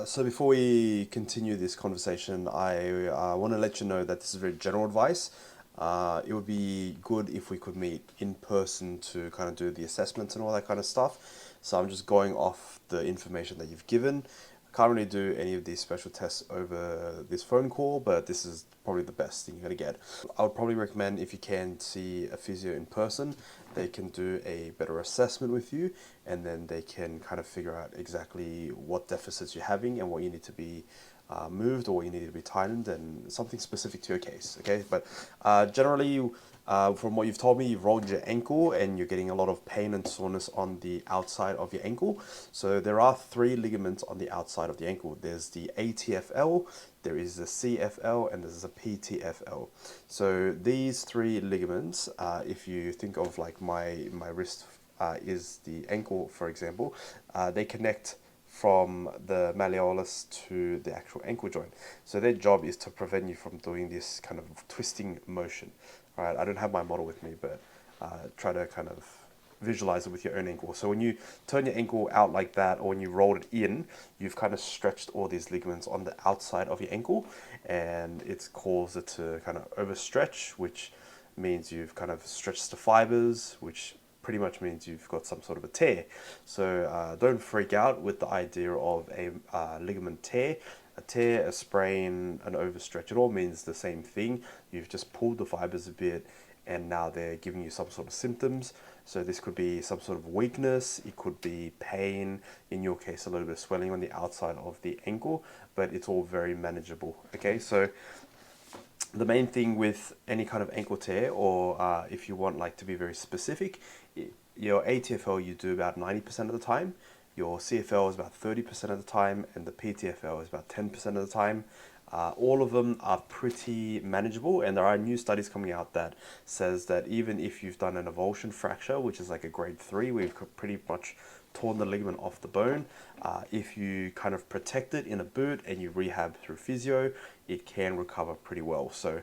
So before we continue this conversation, I want to let you know that this is very general advice. It would be good if we could meet in person to kind of do the assessments and all that kind of stuff. So I'm just going off the information that you've given. I can't really do any of these special tests over this phone call, but this is probably the best thing you're going to get. I would probably recommend if you can see a physio in person, they can do a better assessment with you, and then they can kind of figure out exactly what deficits you're having and what you need to be moved or what you need to be tightened and something specific to your case. Okay, but generally, from what you've told me, you've rolled your ankle and you're getting a lot of pain and soreness on the outside of your ankle. So there are three ligaments on the outside of the ankle. There's the ATFL, there is the CFL, and there's a PTFL. So these three ligaments, if you think of like my wrist is the ankle, for example, they connect from the malleolus to the actual ankle joint. So their job is to prevent you from doing this kind of twisting motion. All right, I don't have my model with me, but try to kind of visualize it with your own ankle. So when you turn your ankle out like that, or when you roll it in, you've kind of stretched all these ligaments on the outside of your ankle, and it's caused it to kind of overstretch, which means you've kind of stretched the fibers, which pretty much means you've got some sort of a tear. So don't freak out with the idea of a ligament tear. A tear, a sprain, an overstretch, it all means the same thing. You've just pulled the fibers a bit and now they're giving you some sort of symptoms. So this could be some sort of weakness, it could be pain, in your case a little bit of swelling on the outside of the ankle, but it's all very manageable. Okay, so the main thing with any kind of ankle tear, or if you want like to be very specific, your ATFL you do about 90% of the time, your CFL is about 30% of the time, and the PTFL is about 10% of the time. All of them are pretty manageable, and there are new studies coming out that says that even if you've done an avulsion fracture, which is like a grade 3, where you've pretty much torn the ligament off the bone, if you kind of protect it in a boot and you rehab through physio, it can recover pretty well. So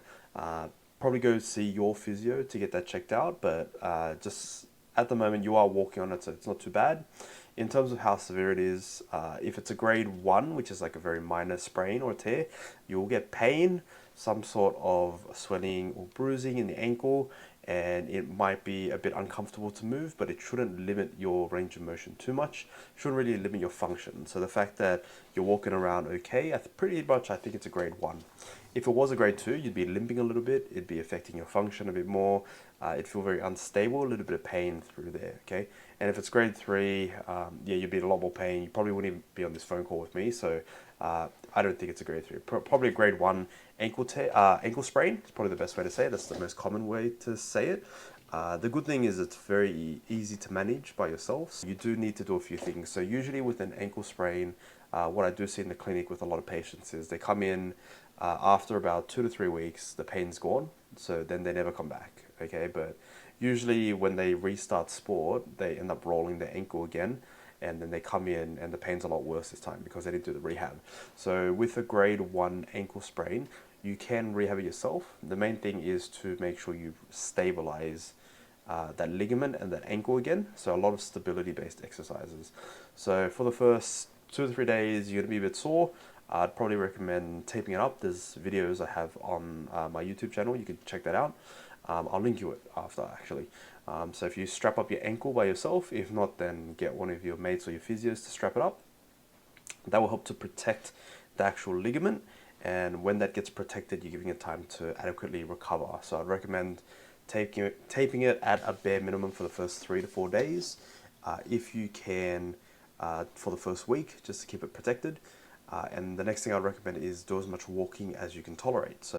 probably go see your physio to get that checked out, but just at the moment you are walking on it, so it's not too bad. In terms of how severe it is, if it's a grade 1, which is like a very minor sprain or tear, you'll get pain, some sort of swelling or bruising in the ankle, and it might be a bit uncomfortable to move, but it shouldn't limit your range of motion too much. It shouldn't really limit your function. So the fact that you're walking around okay, pretty much I think it's a grade 1. If it was a grade 2, you'd be limping a little bit, it'd be affecting your function a bit more, it'd feel very unstable, a little bit of pain through there, okay? And if it's grade 3, yeah, you'd be in a lot more pain. You probably wouldn't even be on this phone call with me, so I don't think it's a grade 3. Probably a grade 1 ankle sprain. It's probably the best way to say it. That's the most common way to say it. The good thing is it's very easy to manage by yourself. So you do need to do a few things. So usually with an ankle sprain, what I do see in the clinic with a lot of patients is they come in after about 2 to 3 weeks, the pain's gone. So then they never come back. Okay, but usually when they restart sport, they end up rolling their ankle again, and then they come in and the pain's a lot worse this time because they didn't do the rehab. So with a grade 1 ankle sprain, you can rehab it yourself. The main thing is to make sure you stabilize that ligament and that ankle again. So a lot of stability based exercises. So for the first 2 to 3 days, you're gonna be a bit sore. I'd probably recommend taping it up. There's videos I have on my YouTube channel. You can check that out. I'll link you it after actually. So if you strap up your ankle by yourself, if not, then get one of your mates or your physios to strap it up. That will help to protect the actual ligament, and when that gets protected, you're giving it time to adequately recover. So I'd recommend taping it at a bare minimum for the first 3 to 4 days. If you can, for the first week, just to keep it protected. And the next thing I'd recommend is do as much walking as you can tolerate. So